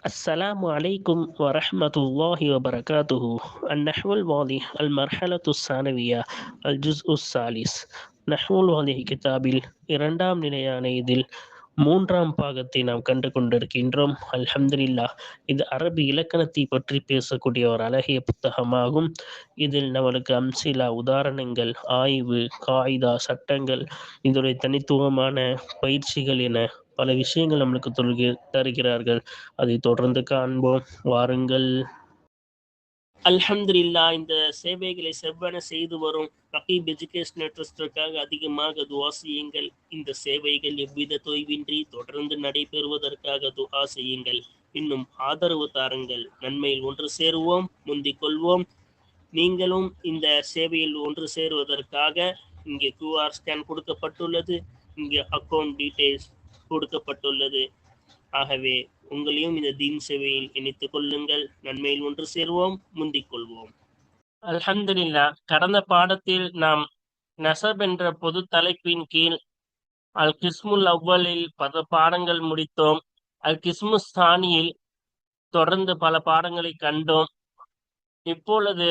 السلام عليكم ورحمة الله وبركاته. النحو الواضح المرحلة الثانوية الجزء الثالث. நஹ்வு الواضح கிதாபில் இரண்டாம் நிலையான இதில் மூன்றாம் பாகத்தை நாம் கண்டு கொண்டிருக்கின்றோம். அல்ஹம்துலில்லாஹ். இது அரபி இலக்கணத்தை பற்றி பேசக்கூடிய ஒரு அழகிய புத்தகமாகும். இதில் நம்மளுக்கு அம்சிலா உதாரணங்கள், ஆய்வு, காயிதா சட்டங்கள், இதனுடைய தனித்துவமான பயிற்சிகள் என பல விஷயங்கள் நம்மளுக்கு தருகிறார்கள். அதை தொடர்ந்து காண்போம், வாருங்கள். அல்ஹம்துலில்லா. இந்த சேவைகளை செவ்வன செய்து வரும் ரகீப் எஜுகேஷனல் ட்ரஸ்டிற்காக அதிகமாக துஆ செய்யுங்கள். இந்த சேவைகள் எவ்வித தொய்வின்றி தொடர்ந்து நடைபெறுவதற்காக துஆ செய்யுங்கள். இன்னும் ஆதரவு தாருங்கள். நன்மையில் ஒன்று சேருவோம், முந்திக் கொள்வோம். நீங்களும் இந்த சேவையில் ஒன்று சேருவதற்காக இங்கே கியூஆர் ஸ்கேன் கொடுக்கப்பட்டுள்ளது, இங்கே அக்கௌண்ட் டீட்டெயில்ஸ் கொடுக்கப்பட்டுள்ளது. ஆகவே உங்களையும் இந்த தீன் சேவையில் இணைத்துக் கொள்ளுங்கள். நன்மையில் ஒன்று சேருவோம், முந்திக் கொள்வோம். அல்ஹம்துலில்லா. கடந்த பாடத்தில் நாம் நசப் என்ற பொது தலைப்பின் கீழ் அல் கிஸ்முல் அவ்வலில் பல பாடங்கள் முடித்தோம். அல் கிஸ்மு ஸ்தானியில் தொடர்ந்து பல பாடங்களை கண்டோம். இப்பொழுது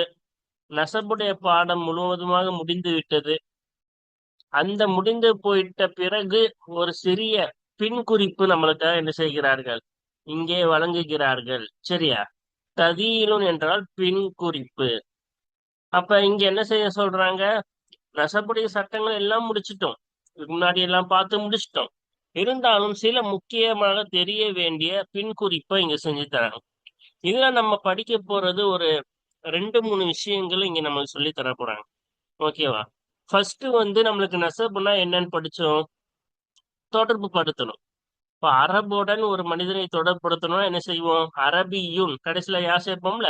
நசபுடைய பாடம் முழுவதுமாக முடிந்து விட்டது. அந்த முடிந்து போயிட்ட பிறகு ஒரு சிறிய பின் குறிப்பு நம்மளுக்காக என்ன செய்கிறார்கள், இங்கே வழங்குகிறார்கள். சரியா? ததீலுன் என்றால் பின் குறிப்பு. அப்ப இங்க என்ன செய்ய சொல்றாங்க? நசபுடைய சட்டங்கள் எல்லாம் முடிச்சிட்டோம், முன்னாடி எல்லாம் பார்த்து முடிச்சிட்டோம். இருந்தாலும் சில முக்கியமாக தெரிய வேண்டிய பின் குறிப்பை இங்க செஞ்சு தராங்க. இதுல நம்ம படிக்க போறது ஒரு 2-3 விஷயங்கள் இங்க நமக்கு சொல்லி தர போறாங்க. ஓகேவா? ஃபர்ஸ்ட் நம்மளுக்கு நசபுனா என்னன்னு படிச்சோம், தொடர்பு படுத்தணும். இப்ப அரபுடன் ஒரு மனிதனை தொடர்புபடுத்தணும்னா என்ன செய்வோம்? அரபியுன் கடைசியில யா சேர்ப்போம்ல,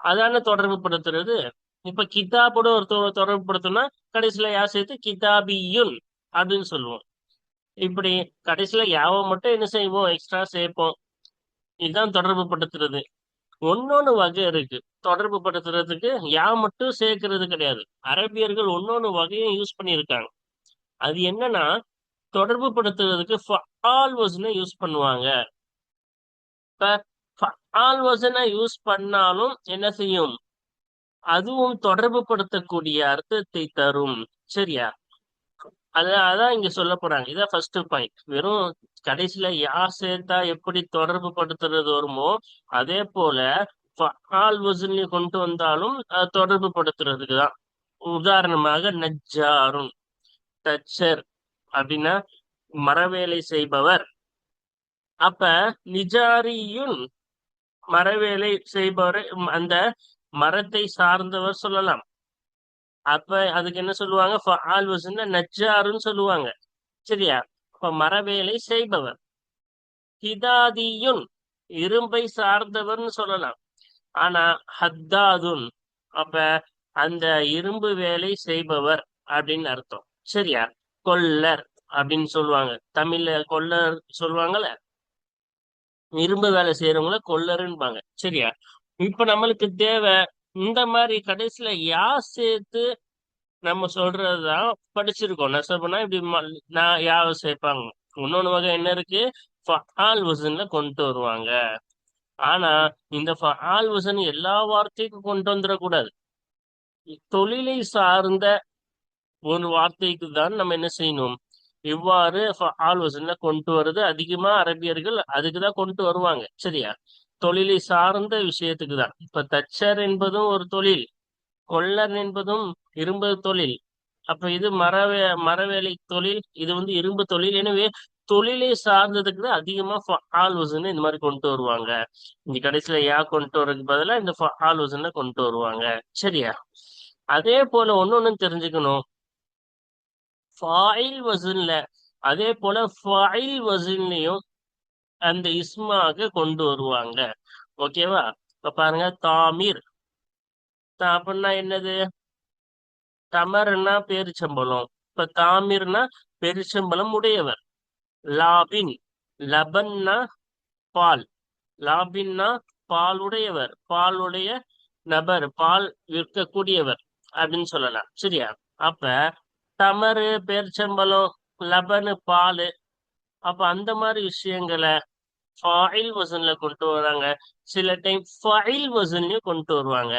அதான தொடர்பு படுத்துறது. இப்ப கிதாபோட ஒரு தொடர்பு படுத்தணும்னா கடைசியில யா சேர்த்து கிதாபியுன் அப்படின்னு சொல்லுவோம். இப்படி கடைசியில யாவை மட்டும் என்ன செய்வோம், எக்ஸ்ட்ரா சேர்ப்போம். இதுதான் தொடர்பு படுத்துறது. ஒன்னொன்னு வகை இருக்கு தொடர்பு படுத்துறதுக்கு. யா மட்டும் சேர்க்கறது கிடையாது. அரபியர்கள் ஒன்னொன்னு வகையும் யூஸ் பண்ணியிருக்காங்க. அது என்னன்னா, தொடர்பு படுத்துறதுக்கு ஃபஆல் வஸ்னை யூஸ் பண்ணுவாங்க. இப்ப ஃபஆல் வஸ்னை யூஸ் பண்ணாலும் என்ன செய்யும், அதுவும் தொடர்பு படுத்தக்கூடிய அர்த்தத்தை தரும். சரியா? அதான் இங்க சொல்ல போறாங்க. இதான் ஃபர்ஸ்ட் பாயிண்ட். வெறும் கடைசியில யா சேர்த்தா எப்படி தொடர்பு படுத்துறது வருமோ, அதே போல ஃபஆல் வஸ்னை கொண்டு வந்தாலும் தொடர்பு படுத்துறதுக்கு தான். உதாரணமாக நஜ்ஜாருன், தச்சர் அப்படின்னா மரவேலை செய்பவர். அப்ப நிஜாரியுன் மரவேலை செய்பவர், அந்த மரத்தை சார்ந்தவர் சொல்லலாம். அப்ப அதுக்கு என்ன சொல்லுவாங்க? ஃபஆல் வஸ்ன நஜ்ஜாருன்னு சொல்லுவாங்க. சரியா? இப்ப மரவேலை செய்பவர். ஹிதாதியுன் இரும்பை சார்ந்தவர்னு சொல்லலாம். ஆனா ஹத்தாதுன் அப்ப அந்த இரும்பு வேலை செய்பவர் அப்படின்னு அர்த்தம். சரியா? கொல்லர் அப்படின்னு சொல்லுவாங்க. தமிழ்ல கொல்லர் சொல்லுவாங்கல்ல, இரும்பு வேலை செய்யறவங்கள கொல்லருன்பாங்க. சரியா? இப்ப நம்மளுக்கு தேவை இந்த மாதிரி கடைசியில யா சேர்த்து நம்ம சொல்றதுதான் படிச்சிருக்கோம். நசபுனா இப்படி நான் யாவை சேர்ப்பாங்க. இன்னொன்னு வகை என்ன இருக்கு, ஃபஆல் வஸன்ல கொண்டு வருவாங்க. ஆனா இந்த ஃபஆல் வஸன் எல்லா வார்த்தைக்கும் கொண்டு வந்துடக்கூடாது. தொழிலை சார்ந்த ஒரு வார்த்தைக்கு தான் நம்ம என்ன செய்யணும், இவ்வாறு ஃபஆல் வஸன்ல கொண்டு வருது. அதிகமா அரபியர்கள் அதுக்குதான் கொண்டு வருவாங்க. சரியா? தொழிலை சார்ந்த விஷயத்துக்கு தான். இப்ப தச்சர் என்பதும் ஒரு தொழில், கொல்லர் என்பதும் இரும்பு தொழில். அப்ப இது மரவேலை தொழில், இது இரும்பு தொழில். எனவே தொழிலை சார்ந்ததுக்கு தான் அதிகமா ஃபஆல் வஸன் இந்த மாதிரி கொண்டு வருவாங்க. இங்க கடைசியில யா கொண்டு வர்றதுக்கு பதிலா இந்த ஃபஆல் வஸன் கொண்டு வருவாங்க. சரியா? அதே போல ஒன்னொன்னு தெரிஞ்சுக்கணும். ஃபாயில் வஸன்ல அதே போல ஃபாயில் வஸன்லயும் அந்த இஸ்மாக கொண்டு வருவாங்க. ஓகேவா? இப்ப பாருங்க, தாமிர் அப்படின்னா என்னது? தமர்னா பேரிச்சம்பழம். இப்ப தாமிர்னா பெருச்சம்பளம் உடையவர். லாபின் லபன்னா பால், லாபின்னா பால் உடையவர், பாலுடைய நபர், பால் விற்கக்கூடியவர் அப்படின்னு சொல்லலாம். சரியா? அப்ப தமரு பேரிச்சம்பழம், லபனு பால். அப்ப அந்த மாதிரி விஷயங்களை ஃபாயில் வசன்ல கொண்டு வராங்க, சில டைம் ஃபைல் வசன்லயும் கொண்டு வருவாங்க.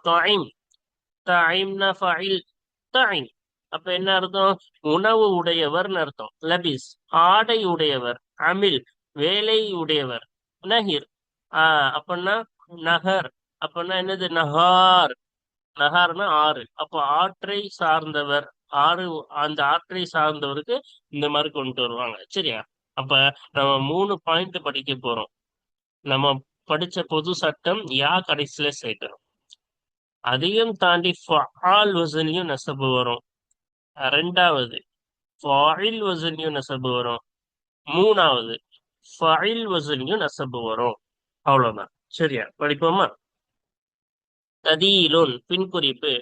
தாயிம், தாயிம்னா ஃபைல், தாயிம். அப்ப என்ன அர்த்தம்? உணவு உடையவர்னு அர்த்தம். லபிஸ், ஆடை உடையவர். அமில், வேலை உடையவர். நஹிர், அப்பன்னா நகர், அப்பன்னா என்னது? நஹார். நகார்னா ஆறு. அப்போ ஆற்றை சார்ந்தவர், ஆறு, அந்த ஆற்றை சார்ந்தவருக்கு இந்த மாதிரி கொண்டு வருவாங்க. சரியா? அப்ப நம்ம 3 பாயிண்ட் படிக்க போறோம். நம்ம படிச்ச பொது சட்டம் யா கடைசியில சேர்க்கணும். அதையும் தாண்டி ஃபால் வசன்லயும் நெசபு வரும். ரெண்டாவது ஃபாயில் வசன்லயும் நெசபு வரும். மூணாவது ஃபாயில் வசன்லயும் நெசபு வரும். அவ்வளவுதான். சரியா? படிப்போமா? ததீலுன் பின்குறிப்பு.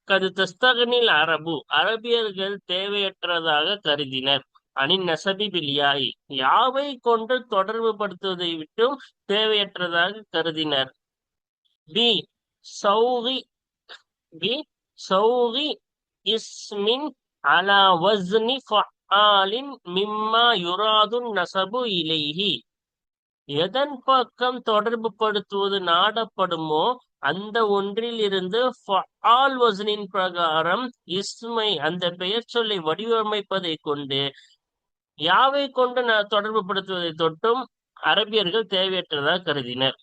கது தஸ்தகனில் அரபு, அரபியர்கள் தேவையற்றதாக கருதினர். அனின் நசபி பில்யாய், யாவை கொண்டு தொடர்பு படுத்துவதை விட்டும் தேவையற்றதாக கருதினர். பி சௌகி, பி சௌகி இஸ்மின் அலா வஸ்னி ஃபஆலின் மிம்மா யுராதுன் நசபு இலைஹி, எதன் பக்கம் தொடர்பு படுத்துவது நாடப்படுமோ அந்த ஒன்றில் இருந்து ஃபஆல் வஸ்னின் பிரகாரம் இஸ்மை, அந்த பெயர் சொல்லை வடிவமைப்பதை கொண்டு யாவை கொண்டு தொடர்பு படுத்துவதை தொட்டும் அரபியர்கள் தேவையற்றதாக கருதினர்.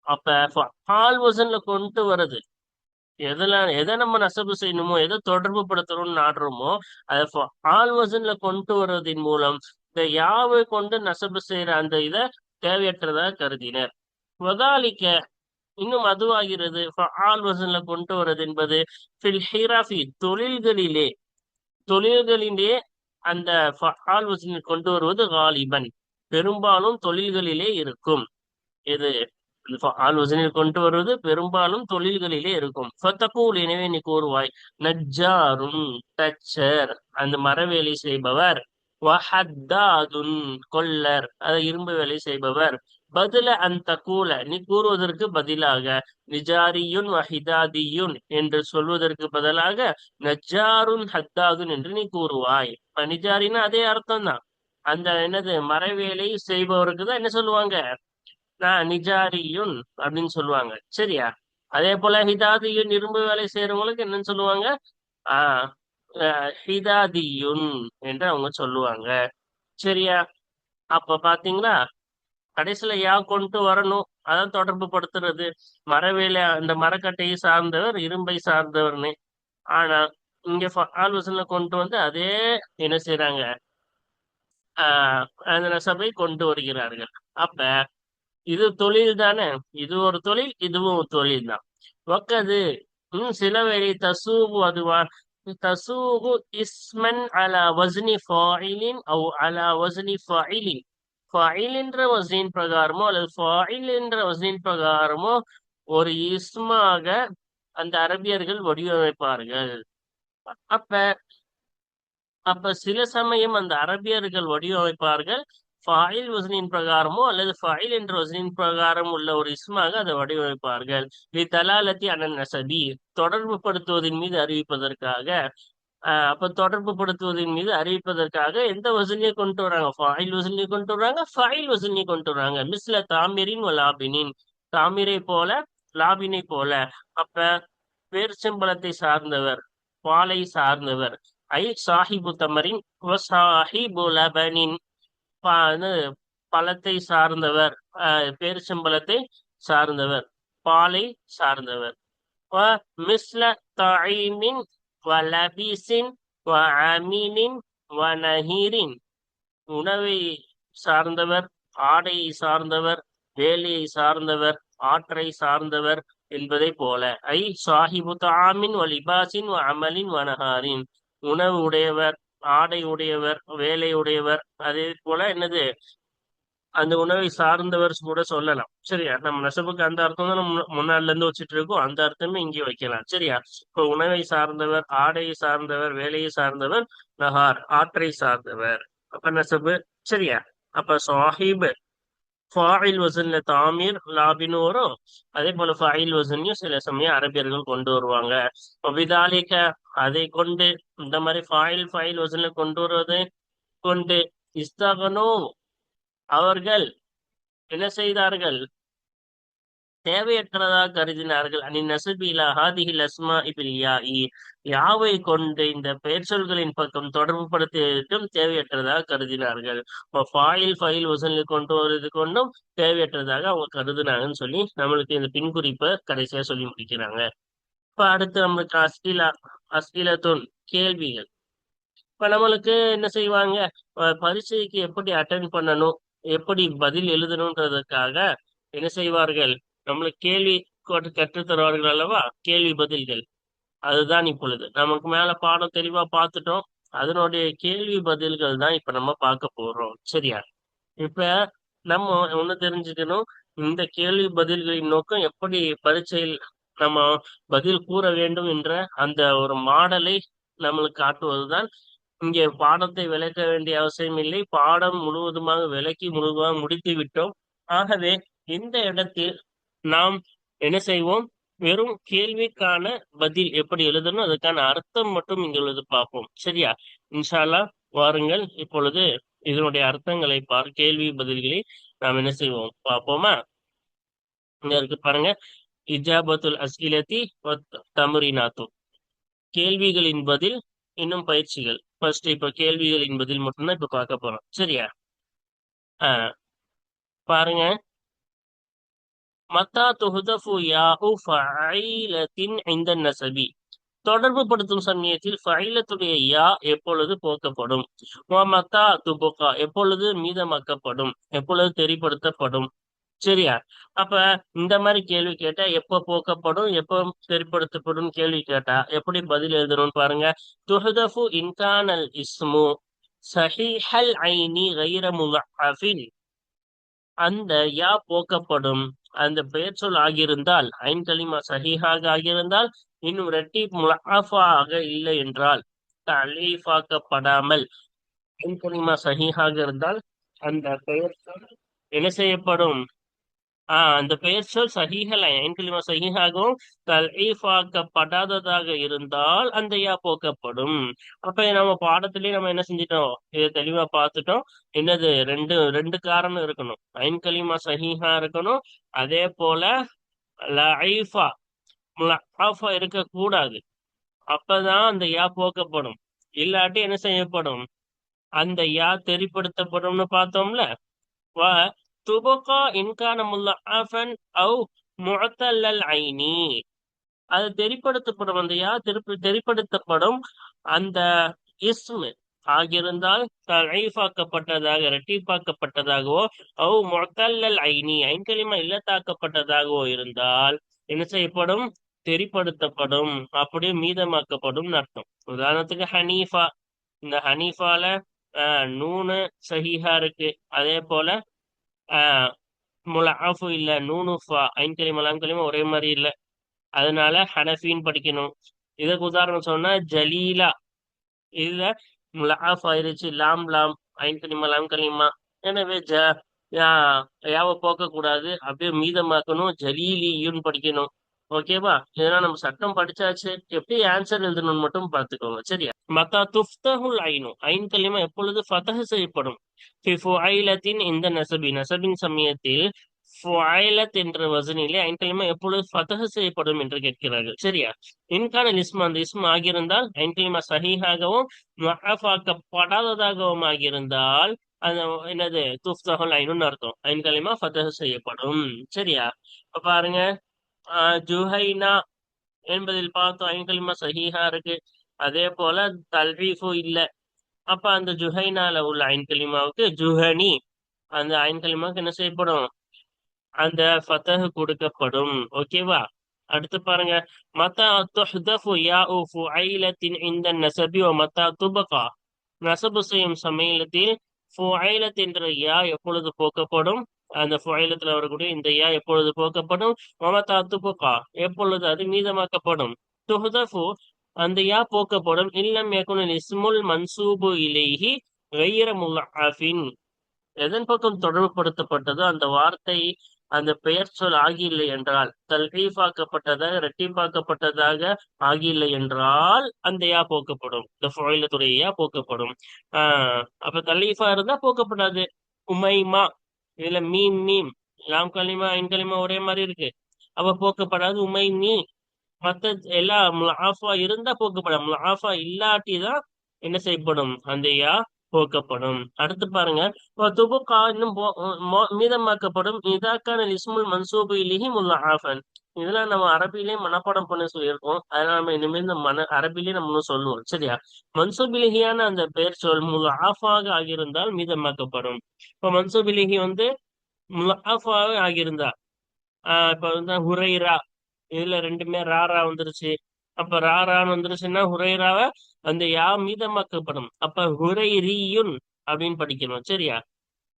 அப்ப ஃபஆல் வஸ்ன்ல கொண்டு வருது, எதை நம்ம நசபு செய்யணுமோ, எதை தொடர்பு படுத்தணும்னு நாடுறோமோ அதை ஃபஆல் வஸ்ன்ல கொண்டு வருவதன் மூலம் இந்த யாவை கொண்டு நசபு செய்யற அந்த இதை தேவையற்றதாக கருதினர். வதாலிக்க, இன்னும் அதுவாகிறது, ஃபஆல் வஸன்ல கொண்டு வருவது என்பது ஃபில் ஹிராஃபி, தொழில்களிலே, தொழில்களிலே அந்த ஃபஆல் வஸனில் கொண்டு வருவது காலிபன், பெரும்பாலும் தொழில்களிலே இருக்கும். இது ஃபஆல் வஸனில் கொண்டு வருவது பெரும்பாலும் தொழில்களிலே இருக்கும். ஃபதகூல், எனவே நீ கூறுவாய், நஜ்ஜாருன், தச்சர், அந்த மரவேலை செய்பவர். வஹத்தாதுன், கொல்லர், அது இரும்பு வேலை செய்பவர். பதில அந்த கூல, நீ கூறுவதற்கு பதிலாக நிஜாரியுன் வஹிதாதியுன் என்று சொல்வதற்கு பதிலாக நஜ்ஜாருன் ஹத்தாதுன் என்று நீ கூறுவாய். இப்ப நிஜாரின்னா அதே அர்த்தம் தான். அந்த என்னது மரவேலை செய்பவருக்கு தான் என்ன சொல்லுவாங்க? நிஜாரியுன் அப்படின்னு சொல்லுவாங்க. சரியா? அதே போல ஹிதாதியுன், இரும்பு வேலை செய்யறவங்களுக்கு என்னன்னு சொல்லுவாங்க? ஆஹ் ஹிதாதியுன் என்று அவங்க சொல்லுவாங்க. சரியா? அப்ப பாத்தீங்களா, கடைசியில யா கொண்டு வரணும், அதான் தொடர்பு படுத்துறது. மரவேலை, அந்த மரக்கட்டையை சார்ந்தவர், இரும்பை சார்ந்தவர்னு. ஆனா இங்க ஃபஆல் வஸன்ல கொண்டு வந்து அதே என்ன செய்யறாங்க? அந்த நசபை கொண்டு வருகிறார்கள். அப்ப இது தொழில் தானே, இது ஒரு தொழில், இதுவும் ஒரு தொழில் தான். ஒக்கது, சில வேளை தசூபு, அதுவா தசூபு இஸ்மன் அலா வஸ்னி ஃபாயிலின் அவ் அலா வஸ்னி ஃபாயிலின், ஃபாயில் என்ற வஸ்னின் பிரகாரமோ அல்லது ஃபாயில் என்ற வஸ்னின் பிரகாரமோ ஒரு இஸ்மாக அந்த அரபியர்கள் வடிவமைப்பார்கள். அப்ப அப்ப சில சமயம் அந்த அரபியர்கள் வடிவமைப்பார்கள் ஃபாயில் வசனின் பிரகாரமோ அல்லது ஃபாயில் என்ற வசனின் பிரகாரம் உள்ள ஒரு இஸ்மாக அதை வடிவமைப்பார்கள். இது தலாலத்தி அனன் நசபி, தொடர்பு படுத்துவதன் மீது அறிவிப்பதற்காக. அப்ப தொடர்பு படுத்துவதன் மீது அறிவிப்பதற்காக எந்த வசனியை கொண்டு வராங்க? ஃபாயில் வசனியை கொண்டு வராங்க, ஃபாயில் வசனியை கொண்டு வராங்க. மிஸ்ல தாமிரின் லாபினின், தாமிரை போல, லாபினை போல. அப்ப பேர்ச்சம்பளத்தை சார்ந்தவர், பாலை சார்ந்தவர். ஐ சாஹிபு தமரின் சாஹிபு லபனின், பழத்தை சார்ந்தவர், பேரிச்சம்பழத்தை சார்ந்தவர், பாலை சார்ந்தவர். மிஸ்ல தாயிமின் வலபிசின் வஅமீனின் வநஹீரின், உணவை சார்ந்தவர், ஆடையை சார்ந்தவர், வேலையை சார்ந்தவர், ஆற்றை சார்ந்தவர் என்பதை போல. ஐ சாஹிபு தாமின் வலிபாசின் அமலின் வனஹாரின், உணவு உடையவர், ஆடை உடையவர், வேலை உடையவர். அதே போல என்னது, அந்த உணவை சார்ந்தவர் கூட சொல்லலாம். சரியா? நம்ம நெசபுக்கு அந்த அர்த்தம் தான் நம்ம முன்னாடில இருந்து வச்சுட்டு இருக்கோம், அந்த அர்த்தமே இங்கே வைக்கலாம். சரியா? இப்போ உணவை சார்ந்தவர், ஆடையை சார்ந்தவர், வேலையை சார்ந்தவர், நஹார், ஆற்றை சார்ந்தவர். அப்ப நெசபு. சரியா? அப்ப சாஹிப் ஃபாயில் வசன்ல தாமீர் லாபின்னு வரும். அதே போல ஃபாயில் வசன்லையும் சில சமயம் அரபியர்கள் கொண்டு வருவாங்க. விதாலிக்க, அதை கொண்டு, இந்த மாதிரி ஃபாயில் வசன்ல கொண்டு வருவதை கொண்டு, இஸ்தகனோ, அவர்கள் என்ன செய்தார்கள்? தேவையற்றதாக கருதினார்கள். அனி நசுபிலா ஹாதிஹில் அஸ்மா இபில் யாஇ, யாவை கொண்டு இந்த பெயர் சொல்களின் பக்கம் தொடர்பு படுத்தியதும் தேவையற்றதாக கருதினார்கள். இப்போ ஃபாயில் ஃபைல் வசனில் கொண்டு வருது கொண்டும் தேவையற்றதாக அவங்க கருதுனாங்கன்னு சொல்லி நம்மளுக்கு இந்த பின்குறிப்பை கடைசியா சொல்லி முடிக்கிறாங்க. இப்ப அடுத்து நம்மளுக்கு அஸ்இலத்துன், கேள்விகள். இப்ப நம்மளுக்கு என்ன செய்வாங்க, பரீட்சைக்கு எப்படி அட்டென்ட் பண்ணணும், எப்படி பதில் எழுதணுன்றதுக்காக என்ன செய்வார்கள், நம்மளுக்கு கேள்வி கற்றுத் தருவார்கள் அல்லவா, கேள்வி பதில்கள். அதுதான் இப்பொழுது நமக்கு மேல பாடம் தெளிவா பார்த்துட்டோம். அதனுடைய கேள்வி பதில்கள் தான் இப்ப நம்ம பார்க்க போறோம். சரியா? இப்ப நம்ம ஒண்ணு தெரிஞ்சுக்கணும். இந்த கேள்வி பதில்களின் நோக்கம் எப்படி பரீட்சையில் நம்ம பதில் கூற வேண்டும் என்ற அந்த ஒரு மாடலை நம்மளுக்கு காட்டுவதுதான். இங்கே பாடத்தை விளக்க வேண்டிய அவசியம் இல்லை. பாடம் முழுவதுமாக விளக்கி முழுவதுமாக முடித்து விட்டோம். ஆகவே இந்த இடத்தில் நாம் என்ன செய்வோம், வெறும் கேள்விக்கான பதில் எப்படி எழுதணும் அதுக்கான அர்த்தம் மட்டும் இங்க எழுத பார்ப்போம். சரியா? இன்ஷா அல்லாஹ் வாருங்கள் இப்பொழுது இதனுடைய அர்த்தங்களை கேள்வி பதில்களை நாம் என்ன செய்வோம் பார்ப்போமா? இங்க இருக்கு பாருங்க. இஜாபத்துல் அஸ்இலதி தம்ரீனாத்து, கேள்விகளின் பதில் இன்னும் பயிற்சிகள். ஃபர்ஸ்ட் இப்ப கேள்விகளின் பதில் மட்டும்தான் இப்ப பார்க்க போறோம். சரியா? பாருங்க. மத்தா துஹ்தஃபு யாஉ ஃபஈலத்தின் இன்த நஸபி, தொடர்பு படுத்தும் சமயத்தில் ஃபஈலத்துடைய யா எப்பொழுது போக்கப்படும். மத்தா துபுகா, எப்பொழுது மீதமாக்கப்படும், எப்பொழுது தெரிப்படுத்தப்படும். சரியா? அப்ப இந்த மாதிரி கேள்வி கேட்டா எப்ப போக்கப்படும், எப்ப தெரிப்படுத்தப்படும் கேள்வி கேட்டா எப்படி பதில் எழுதணும்னு பாருங்க. துஹ்தஃபு இன்கானல் இஸ்மு சஹீஹல் ஐனி கைர முலஅஃபின், அந்த யா போக்கப்படும் அந்த பெயர் சொல் ஆகியிருந்தால், ஐன் கலிமா சஹீஹாக ஆகியிருந்தால், இன்னும் ரெட்டி முலஅஃபாக இல்லை என்றால், தலீஃபாக்கப்படாமல் ஐன் கலிமா சஹீஹாக இருந்தால் அந்த பெயர் சொல் என்ன செய்யப்படும், அந்த பெயர் சொல் சஹீஹல் ஐன் கலிமா சஹீஹாகவும் தலீஃபாக்கப்படாததாக இருந்தால் அந்த யா போக்கப்படும். அப்ப நம்ம பாடத்திலேயே நம்ம என்ன செஞ்சிட்டோம், இதை தெளிவா பார்த்துட்டோம். என்னது, ரெண்டு ரெண்டு காரணம் இருக்கணும். ஐன் கலிமா சஹீஹா இருக்கணும், அதே போல லஈஃபா முலஅஃபா இருக்கக்கூடாது. அப்பதான் அந்த யா போக்கப்படும். இல்லாட்டி என்ன செய்யப்படும், அந்த யா தெரிப்படுத்தப்படும்னு பார்த்தோம்ல. வ துபகா இன்கான முல்லஅஃபன் அவ் முஅத்தல்லல் ஐனி, அது தெரிப்படுத்தப்படும், அந்த யா தெரிப்படுத்தப்படும் அந்த இஸ்மு ஆகியிருந்தால் தஈஃபாக்கப்பட்டதாக இரட்டிப்பாக்கப்பட்டதாகவோ, அவ் முஅத்தல்லல் ஐனி ஐன்கலிமா இல்லத்தாக்கப்பட்டதாகவோ இருந்தால் என்ன செய்யப்படும், தெரிப்படுத்தப்படும், அப்படியே மீதமாக்கப்படும் அர்த்தம். உதாரணத்துக்கு ஹனீஃபா, இந்த ஹனீஃபால நூனு சஹீஹா இருக்கு, அதே போல முலஅஃபு இல்ல, நூனு ஃபா ஐன்கலிமா லாம்கலிமா ஒரே மாதிரி இல்ல, அதனால ஹனஃபின்னு படிக்கணும். இதுக்கு உதாரணம் சொன்னா ஜலீலா, இதுல முலஅஃப் ஆயிருச்சு, லாம் லாம் ஐன் கலிமா லாம் கலிமா. எனவே யாவை போக்க கூடாது, அப்படியே மீதமாக்கணும், ஜலீலியுன்னு படிக்கணும். ஓகேவா? இதெல்லாம் நம்ம சட்டம் படிச்சாச்சு, எப்படி ஆன்சர் எழுதணும்னு மட்டும் பார்த்துக்கோங்க. சரியா? மத்தா துஃப்தஹுல் ஐனு, ஐன் கலிமா எப்பொழுது ஃபதஹ் செய்யப்படும். ஃபி ஃபுஐலத்தின், இந்த நசபி, நசபின் சமயத்தில் ஃபுஐலத் என்ற வசனிலே ஐன் கலிமா எப்பொழுது ஃபதஹ் செய்யப்படும் என்று கேட்கிறார்கள். சரியா? இன்கான இஸ்ம், அந்த இஸ்ம் ஆகியிருந்தால் ஐன் கலிமா சஹீஹாகவும் முஅஃபாக்கப்படாததாகவும் ஆகியிருந்தால் அது என்னது, துஃப்தஹுல் ஐனுன்னு அர்த்தம். ஐன் கலிமா ஃபதஹ் செய்யப்படும். சரியா? இப்ப பாருங்க. ஜுஹைனா என்பதில் பார்த்தோம், ஐன் கலிமா சஹீஹா இருக்கு, அதே போல தல்ரீஃபு இல்ல. அப்ப அந்த ஜுஹைனால உள்ள ஐன் கலிமாவுக்கு ஜுஹனி, அந்த ஐன் கலிமாவுக்கு என்ன செய்யப்படும், அந்த ஃபதஹ் கொடுக்கப்படும். ஓகேவா? அடுத்து பாருங்க. மத்தா துஹ்தஃபு யாஉ ஃபுஐலத்தின் இந்த நஸபி வ மத்தா துபகா, நஸபு செய்யும் சமயத்தில் ஃபுஐலத் என்ற யா எப்பொழுது போக்கப்படும், அந்த ஃபுஐலத்துல வரக்கூடிய இந்த யா எப்பொழுது போக்கப்படும், வ மத்தா துபகா எப்பொழுது அது மீதமாக்கப்படும். துஹ்தஃபு, அந்த யா போக்கப்படும், இல்லம் யகுனில் இஸ்முல் மன்சூபு இலைஹி கைர முலஅஃபின், எதன் பக்கம் தொடர்புபடுத்தப்பட்டதோ அந்த வார்த்தை அந்த பெயர் சொல் ஆகியில்லை என்றால், தல்கீஃபாக்கப்பட்டதாக இரட்டிப்பாக்கப்பட்டதாக ஆகியில்லை என்றால் அந்த யா போக்கப்படும், இந்த ஃபுஐலத்துடைய யா போக்கப்படும். அப்ப தலீஃபா இருந்தா போக்கப்படாது. உமைமா, இதுல மீம் மீம் லாம் கலிமா ஐன் கலிமா ஒரே மாதிரி இருக்கு. அவ போக்கப்படாது. உமை நீ மத்த எல்லா முலாஃபா இருந்தா போக்கப்படும். முலாஃபா இல்லாட்டி தான் என்ன செய்யப்படும், அந்த யா போக்கப்படும். அடுத்து பாருங்க, துபுகா இன்னும் மீதமாக்கப்படும். இதாக்கான இஸ்முல் மன்சூபு இலிஹி முல்லாஃபன். இதெல்லாம் நம்ம அரபிலேயே மனப்பாடம் பண்ண சொல்லியிருக்கோம். அதனால நம்ம இனிமேல் இந்த அரபிலேயே நம்ம இன்னும் சொல்லுவோம். சரியா? மன்சூபிலிகியான அந்த பெயர் சொல் முல்லாஃபாக ஆகியிருந்தால் மீதமாக்கப்படும். இப்ப மன்சூபிலிகி வந்து முல்லாஃபாக ஆகியிருந்தா, இப்ப வந்து ஹுரைரா, இதுல ரெண்டுமே ராரா வந்துருச்சு. அப்ப ராரான்னு வந்துருச்சுன்னா ஹுரைராவ அந்த யா மீதமாக்கப்படும். அப்ப ஹுரைரியுன் அப்படின்னு படிக்கணும். சரியா?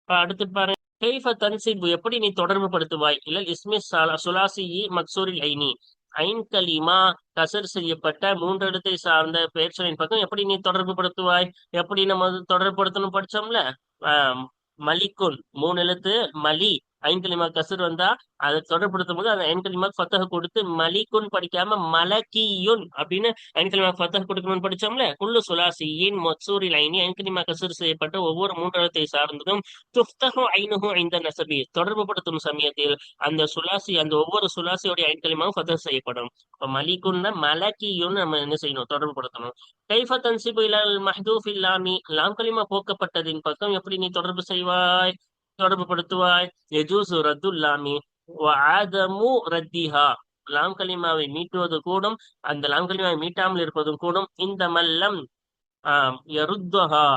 இப்ப அடுத்து பாருங்க, கைஃப தன்சிபு எப்படி நீ தொடர்பு படுத்துவாய் இல்ல இஸ்மி சுலாசி மக்சூரில் ஐனி, ஐன் கலிமா கசர் செய்யப்பட்ட மூன்றெழுத்தை சார்ந்த பெயர்ச்சொல்லின் பக்கம் எப்படி நீ தொடர்பு படுத்துவாய்? எப்படி நம்ம தொடர்பு படுத்தணும் படிச்சோம்ல. ஆஹ் மலிக்குன் மூணு எழுத்து மலி, ஐன்கலிமா கசர் வந்தா அதை தொடர்படுத்தும் போது அந்த ஐன்கலிமா ஃபத்தஹ் கொடுத்து மலிக்குன் படிக்காம மலக்கியுன் அப்படின்னு ஐன்கலிமா ஃபத்தஹ் கொடுக்கணும்னு படிச்சோம்ல. குல்லு சுலாசியின் மொசூரில் ஐனி ஐன்கலிமா கசர் செய்யப்பட்ட ஒவ்வொரு மூன்றெழுத்தை சார்ந்ததும் துஃப்தஹு ஐனுஹு இந்த நசபி தொடர்பு படுத்தும் சமயத்தில் அந்த சுலாசி அந்த ஒவ்வொரு சுலாசியோடைய ஐன்கலிமாவும் ஃபத்தஹ் செய்யப்படும். இப்ப மலிக்குன்னா மலக்கியுன் நம்ம என்ன செய்யணும், தொடர்பு படுத்தணும். கைஃப தன்சிபு இலல் மஹ்தூஃபில் லாமி லாம் கலிமா போக்கப்பட்டதின் பக்கம் எப்படி நீ தொடர்பு செய்வாய், தொடர்பு படுத்துவாய்? யஜூசு ரத்துல் லாமி வ ஆதமு ரத்திஹா லாம் கலிமாவை மீட்டுவது கூடும், அந்த லாம் கலிமாவை மீட்டாமல் இருப்பதும் கூடும். இந்த மல்லம் யருத்துஹா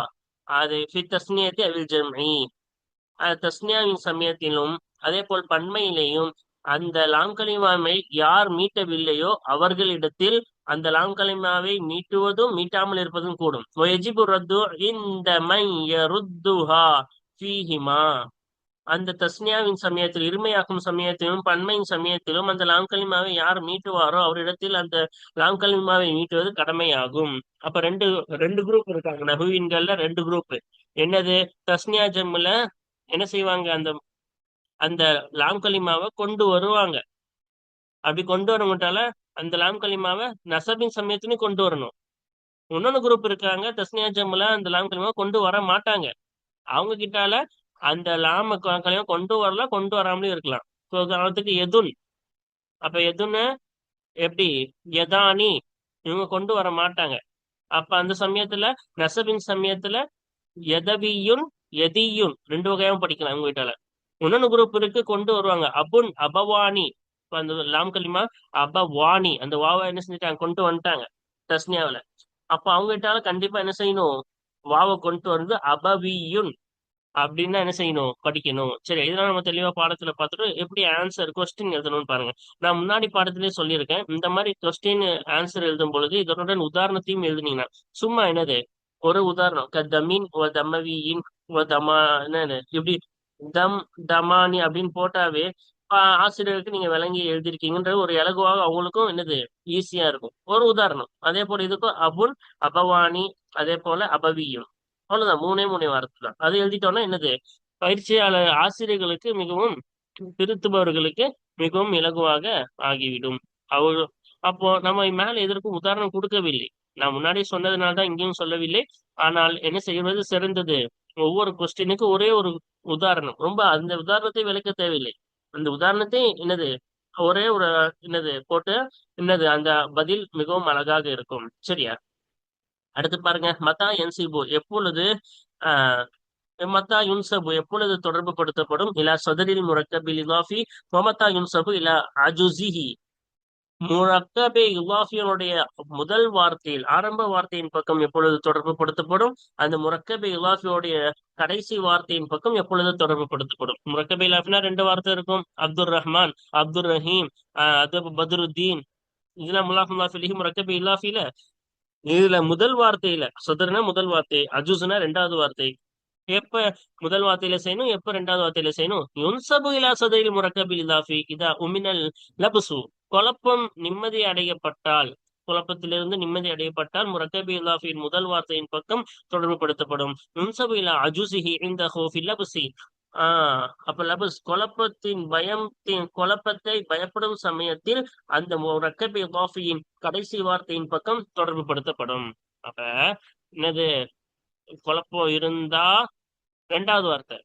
அது ஃபி தஸ்னியத்தி அவில் ஜம்இ, தஸ்னியாவின் சமயத்திலும் அதே போல் பன்மையிலேயும் அந்த லாம் கலிமாவை யார் மீட்டவில்லையோ அவர்களிடத்தில் அந்த லாம் கலிமாவை மீட்டுவதும் மீட்டாமல் இருப்பதும் கூடும். வயஜிபு ரத்து இந்த மை யருத்துஹா ஃபீஹிமா, அந்த தஸ்னியாவின் சமயத்தில் இருமையாக்கும் சமயத்திலும் பன்மையின் சமயத்திலும் அந்த லாம் கலிமாவை யார் மீட்டுவாரோ அவரிடத்தில் அந்த லாம் கலிமாவை மீட்டுவது கடமையாகும். அப்ப ரெண்டு ரெண்டு குரூப் இருக்காங்க நஹுவின்கள்ல, ரெண்டு குரூப். என்னது? தஸ்னியா ஜம்முல என்ன செய்வாங்க, அந்த அந்த லாம் கலிமாவை கொண்டு வருவாங்க. அப்படி கொண்டு வர மாட்டால அந்த லாம் கலிமாவை நசபின் சமயத்திலும் கொண்டு வரணும். இன்னொன்னு குரூப் இருக்காங்க தஸ்னியா ஜம்முல அந்த லாம் கலிமாவை கொண்டு வர மாட்டாங்க. அவங்க கிட்டால அந்த லாம கலிமா கொண்டு வரலாம், கொண்டு வராமலும் இருக்கலாம். உதாரணத்துக்கு எதுன், அப்ப எதுன்னு எப்படி எதானி இவங்க கொண்டு வர மாட்டாங்க. அப்ப அந்த சமயத்துல நசபின் சமயத்துல எதவியுன் எதியுன் ரெண்டு வகையாவும் படிக்கலாம் அவங்க வீட்டால. இன்னொன்னு குரூப் இருக்கு கொண்டு வருவாங்க, அபுன் அபவானி. அந்த லாம் கலிமா அபவானி அந்த வாவா என்ன செஞ்சுட்டாங்க, கொண்டு வந்துட்டாங்க தஸ்னியாவில. அப்ப அவங்க வீட்டால கண்டிப்பா என்ன செய்யணும், வாவை கொண்டு வந்து அபவியுன் அப்படின்னா என்ன செய்யணும், படிக்கணும். சரி, இதெல்லாம் நம்ம தெளிவா பாடத்துல பார்த்துட்டு எப்படி ஆன்சர் கொஸ்டின் எழுதணும்னு பாருங்க. நான் முன்னாடி பாடத்திலேயே சொல்லியிருக்கேன், இந்த மாதிரி கொஸ்டின் ஆன்சர் எழுதும் பொழுது இதனுடன் உதாரணத்தையும் எழுதுனீங்கன்னா சும்மா என்னது ஒரு உதாரணம் கத்தமீன் ஓ தம்மவியின் ஓ தமா என்னன்னு இப்படி தம் தமானி அப்படின்னு போட்டாவே ஆசிரியருக்கு நீங்க விளங்கி எழுதிருக்கீங்கன்ற ஒரு இலகுவாக அவங்களுக்கும் என்னது ஈஸியா இருக்கும். ஒரு உதாரணம். அதே போல இதுக்கும் அபுன் அபவானி அதே போல அபவியும், அவ்வளவுதான். மூணே மூணே வார்த்தை தான். அது எழுதிட்டோம்னா என்னது பயிற்சியாளர் ஆசிரியர்களுக்கு மிகவும் திருத்துபவர்களுக்கு மிகவும் இலகுவாக ஆகிவிடும். அவரு அப்போ நம்ம மேல எதற்கும் உதாரணம் கொடுக்கவில்லை. நான் முன்னாடி சொன்னதுனால தான் இங்கேயும் சொல்லவில்லை. ஆனால் என்ன செய்வது சிறந்தது, ஒவ்வொரு கொஸ்டினுக்கு ஒரே ஒரு உதாரணம், ரொம்ப அந்த உதாரணத்தை விளக்க தேவையில்லை. அந்த உதாரணத்தை என்னது ஒரே ஒரு என்னது போட்டு என்னது அந்த பதில் மிகவும் அழகாக இருக்கும். சரியா? அடுத்து பாருங்க, மத்தா என்சிபு எப்பொழுது ஆஹ் மத்தா யுன்சபு எப்பொழுது தொடர்பு படுத்தப்படும், இலா சதரில் முரக்கபில் இலாஃபி மமத்தா யுன்சபு இலா அஜுசிஹி, முரக்கபே இலாஃபியனுடைய முதல் வார்த்தையில் ஆரம்ப வார்த்தையின் பக்கம் எப்பொழுது தொடர்பு படுத்தப்படும், அந்த முரக்கபே இலாஃபியோடைய கடைசி வார்த்தையின் பக்கம் எப்பொழுது தொடர்பு படுத்தப்படும். முரக்கபே இலாஃபினா ரெண்டு வார்த்தை இருக்கும், அப்துல் ரஹ்மான் அப்துல் ரஹீம் அது பத்ருத்தீன், இதெல்லாம் முலாஃப் முலாஃபிலிஹி முரக்கபே இலாஃபில. இதுல முதல் வார்த்தையில சதுர்னா முதல் வார்த்தை, அஜூஸ்னா ரெண்டாவது வார்த்தை. எப்ப முதல் வார்த்தையில செய்யணும், எப்ப ரெண்டாவது வார்த்தையில செய்யணும்? யுன்சபு இலா சதையில் முரக்கபில் இலாஃபி இதா உமினல் லபுசு, குழப்பம் நிம்மதி அடையப்பட்டால், குழப்பத்திலிருந்து நிம்மதி அடையப்பட்டால் முரக்கபி இலாஃபியின் முதல் வார்த்தையின் பக்கம் தொடர்புபடுத்தப்படும். யுன்சபு இலா அஜூசிஹி இந்த ஹோஃபி லபுசி, அப்ப லபுஸ் குழப்பத்தின் பயத்தின் குழப்பத்தை பயப்படும் சமயத்தில் அந்த முரக்கபி இலாஃபியின் கடைசி வார்த்தையின் பக்கம் தொடர்புபடுத்தப்படும். அப்ப என்னது குழப்பம் இருந்தா ரெண்டாவது வார்த்தை,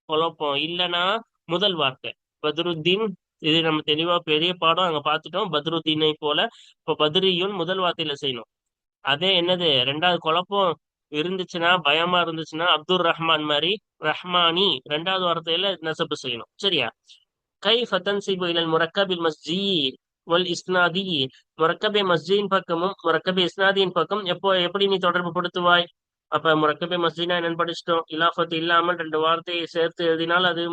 குழப்பம் இல்லைன்னா முதல் வார்த்தை பத்ருத்தீன். இது நம்ம தெளிவா பெரிய பாடம் அங்க பார்த்துட்டோம். பத்ருத்தீனை போல இப்ப பத்ரியுன் முதல் வார்த்தையில செய்யணும். அதே என்னது ரெண்டாவது குழப்பம் இருந்துச்சுன்னா பயமா இருந்துச்சுன்னா அப்துல் ரஹ்மான் மாதிரி ரஹ்மானி ரெண்டாவது வார்த்தையில நசப்பு செய்யணும். சரியா? கைஃப தன்சிபு இலல் முரக்கபில் மஸ்ஜி வல் இஸ்னாதி. முரக்கபே மஸ்ஜியின் பக்கமும் முரக்கபே இஸ்னாதியின் பக்கம் எப்படி நீ தொடர்பு படுத்துவாய்? அப்ப முரக்கபே மஸ்ஜினா என்னன்னு படிச்சிட்டோம். இலாஃபத் இல்லாமல் ரெண்டு வார்த்தையை சேர்த்து எழுதினால் அது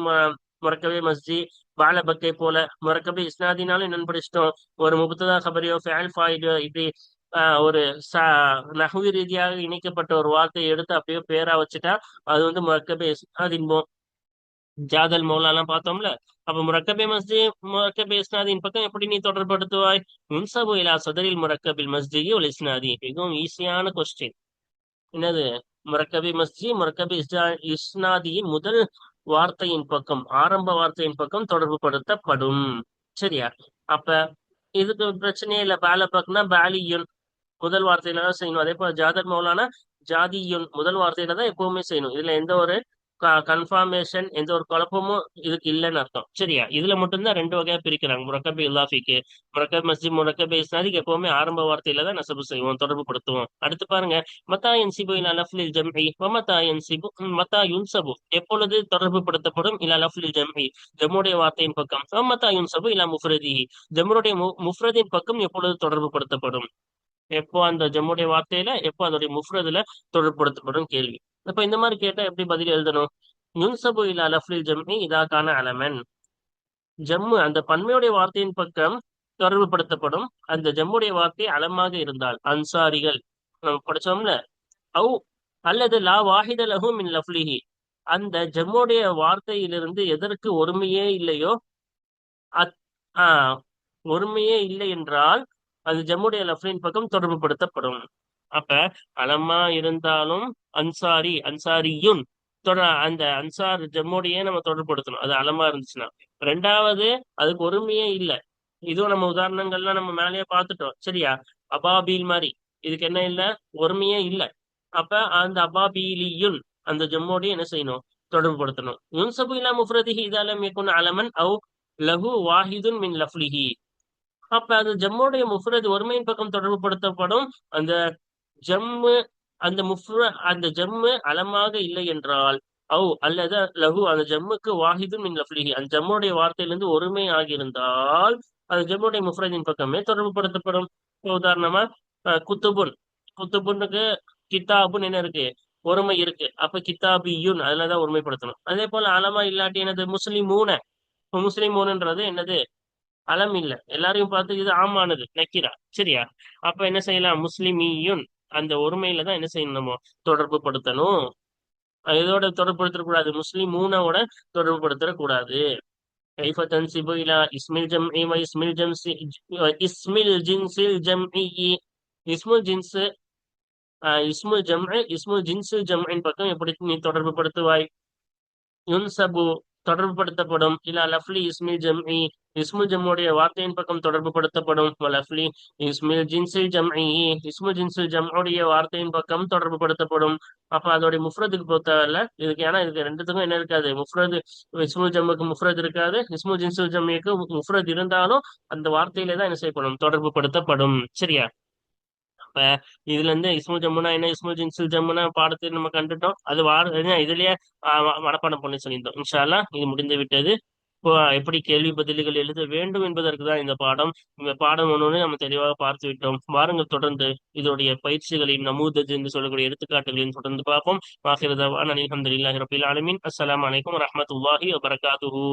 முரக்கபே மஸ்ஜி. பாலபக்கை போல முரக்கபே இஸ்னாதினாலும் என்னன்னு படிச்சிட்டோம். ஒரு முபத்ததா கபரியோ ஃபேல் ஃபாயிலோ இப்படி ஒரு நஹ்வி ரீதியாக இணைக்கப்பட்ட ஒரு வார்த்தையை எடுத்து அப்படியே பேரா வச்சுட்டா அது வந்து முரக்கபே இஸ்னாதின்போம். ஜாதல் மௌலாலாம் பார்த்தோம்ல. அப்ப முரக்கபே மஸ்ஜி முரக்கபே இஸ்னாதியின் பக்கம் எப்படி நீ தொடர்படுத்துவாய்? முன்சபு இலா சதரில் முரக்கபில் மஸ்ஜி ஒல் இஸ்னாதி. மிகவும் ஈஸியான கொஸ்டின். என்னது? முரக்கபி மஸ்ஜி முரக்கபி இஸ்னாதியின் முதல் வார்த்தையின் பக்கம் ஆரம்ப வார்த்தையின் பக்கம் தொடர்பு படுத்தப்படும். சரியா? அப்ப இதுக்கு பிரச்சனையே இல்ல. பேல பக்கம்னா பேலியுன் முதல் வார்த்தையில தான் செய்யணும். அதே போல ஜாதர் மௌலானா ஜாதியுன் முதல் வார்த்தையில தான் எப்பவுமே செய்யணும். இதுல எந்த ஒரு கன்ஃபர்மேஷன் எந்த ஒரு குழப்பமும் இதுக்கு இல்லைன்னு அர்த்தம். சரியா? இதுல மட்டும்தான் ரெண்டு வகையா பிரிக்கிறாங்க. முரக்கபி இல்லாஃபிக்கு முரக்கப் மஸ்ஜித் முரக்கபி இஸ்னாதிக்கு எப்பவுமே ஆரம்ப வார்த்தையில தான் நசபு செய்வோம் தொடர்பு படுத்துவோம். அடுத்து பாருங்க, மத்தா யன்சிபு இலா லஃப்லில் ஜம்இ வ மத்தா யன்சிபு மத்தா யுன்சபு எப்பொழுது தொடர்பு படுத்தப்படும் இலா லஃப்லில் ஜம்இ ஜம்முடைய வார்த்தையின் பக்கம் வ மத்தா யுன்சபு இலா முஃப்ரதிஹி ஜம்முடைய முஃப்ரதின் பக்கம் எப்பொழுது தொடர்பு படுத்தப்படும்? எப்போ அந்த ஜம்முடைய வார்த்தையில எப்போ அதோடைய முஃப்ரதுல தொடர்புபடுத்தப்படும் கேள்வி. அப்ப இந்த மாதிரி கேட்டா எப்படி பதில் எழுதணும்? யுன்சபு இலா லஃப்லில் ஜம்இ இதா கான அலமன். ஜம்மு அந்த பன்மையுடைய வார்த்தையின் பக்கம் தொடர்புபடுத்தப்படும் அந்த ஜம்முடைய வார்த்தை அலமாக இருந்தால் அன்சாரிகள் நம்ம படிச்சோம்ல. அவு அல்லது லா வாஹித லஹு மின் லஃப்லிஹி அந்த ஜம்முடைய வார்த்தையிலிருந்து எதற்கு ஒருமையே இல்லையோ அத் ஆஹ் ஒருமையே இல்லை என்றால் அது ஜம்முடைய லஃப்லின் பக்கம் தொடர்புபடுத்தப்படும். அப்ப அலமா இருந்தாலும் அன்சாரியுன் அந்த அன்சார் ஜம்முடைய நம்ம தொடர்புபடுத்தணும். அது அலமா இருந்துச்சுன்னா. ரெண்டாவது அதுக்கு ஒருமையே இல்லை. இதுவும் நம்ம உதாரணங்கள்லாம் நம்ம மேலேயே பார்த்துட்டோம். சரியா? அபாபீல் மாதிரி இதுக்கு என்ன இல்லை? ஒருமையே இல்லை. அப்ப அந்த அபாபீலியுன் அந்த ஜம்முடைய என்ன செய்யணும்? தொடர்புபடுத்தணும். யுன்சபு இலா முஃப்ரதிஹி இதா லம் யகுன் அலமன் அவ் லஹு வாஹிதுன் மின் லஃப்லிஹி. அப்ப அது ஜம்முடைய முஃப்ரத் ஒருமையின் பக்கம் தொடர்புபடுத்தப்படும். அந்த ஜம்மு அந்த ஜம்மு அலமாக இல்லை என்றால் அல்லது லஹு அந்த ஜம்முக்கு வாஹிதுன் மின் லஃப்லிஹி அந்த ஜம்முடைய வார்த்தையிலிருந்து ஒருமை ஆகியிருந்தால் அது ஜம்முடைய முஃப்ரதின் பக்கமே தொடர்புபடுத்தப்படும். உதாரணமா குத்துபுனுக்கு கித்தாபுன்னு என்ன இருக்கு? ஒருமை இருக்கு. அப்ப கித்தாபியுன் அதுலதான் ஒருமைப்படுத்தணும். அதே போல அலமா இல்லாட்டி என்னது? முஸ்லிமூன்ன்றது என்னது? அலம் இல்ல. எல்லாரையும் பார்த்து இது ஆமானது நக்கீரா. சரியா? அப்ப என்ன செய்யலாம்? முஸ்லிமியுன் அந்த ஒருமையில தான் என்ன செய்யணும்? நம்ம தொடர்பு படுத்தணும். இதோட தொடர்புபடுத்தக்கூடாது. முஸ்லிம் மூணோட தொடர்புபடுத்தக்கூடாது. கைஃப தன்சிபு இலா இஸ்மில் ஜம்இ வ இஸ்மில் ஜின்சில் ஜம்இ. இஸ்முல் ஜின்ஸ் இஸ்முல் ஜின்சில் ஜம்இன் பக்கம் எப்படி நீ தொடர்பு படுத்துவாய்? யுன்சபு தொடர்புபடுத்தப்படும் இலா லஃப்லி இஸ்மில் ஜம்இ இஸ்முல் ஜம்முடைய வார்த்தையின் பக்கம் தொடர்புபடுத்தப்படும். லஃப்லி இஸ்மில் ஜின்சில் ஜம்இ இஸ்முல் ஜின்சில் ஜம்முடைய வார்த்தையின் பக்கம் தொடர்புபடுத்தப்படும். அப்ப அதோடைய முஃப்ரதுக்கு பொறுத்தவரை இதுக்கு ஏன்னா இதுக்கு ரெண்டுத்துக்கும் என்ன இருக்காது? முஃப்ரது இஸ்முல் ஜம்முக்கு முஃப்ரத் இருக்காது. இஸ்முல் ஜின்சில் ஜம்மிக்கு முஃப்ரத் இருந்தாலும் அந்த வார்த்தையில தான் என்ன செய்யப்படும்? தொடர்புபடுத்தப்படும். சரியா? அப்ப இதுல இருந்து இஸ்முல் ஜம்முனா என்ன இஸ்முல் ஜின்சில் ஜம்முனா பாடத்தை நம்ம கண்டுட்டோம். அது இதுலயே மனப்பாடம் பண்ணி சொல்லியிருந்தோம். இன்ஷா அல்லாஹ் இது முடிந்து விட்டது. இப்போ எப்படி கேள்வி பதில்கள் எழுத வேண்டும் என்பதற்கு தான் இந்த பாடம். இந்த பாடம் ஒன்று நம்ம தெளிவாக பார்த்து விட்டோம். வாருங்கள் தொடர்ந்து இதோடைய பயிற்சிகளையும் நமூதஜ் என்று சொல்லக்கூடிய எடுத்துக்காட்டுகளையும் தொடர்ந்து பார்ப்போம். வாஹிரு தஅவானா அல்ஹம்துலில்லாஹி ரப்பில் ஆலமீன். அஸ்ஸலாமு அலைக்கும் வரஹ்மத்துல்லாஹி வபரகாத்துஹு.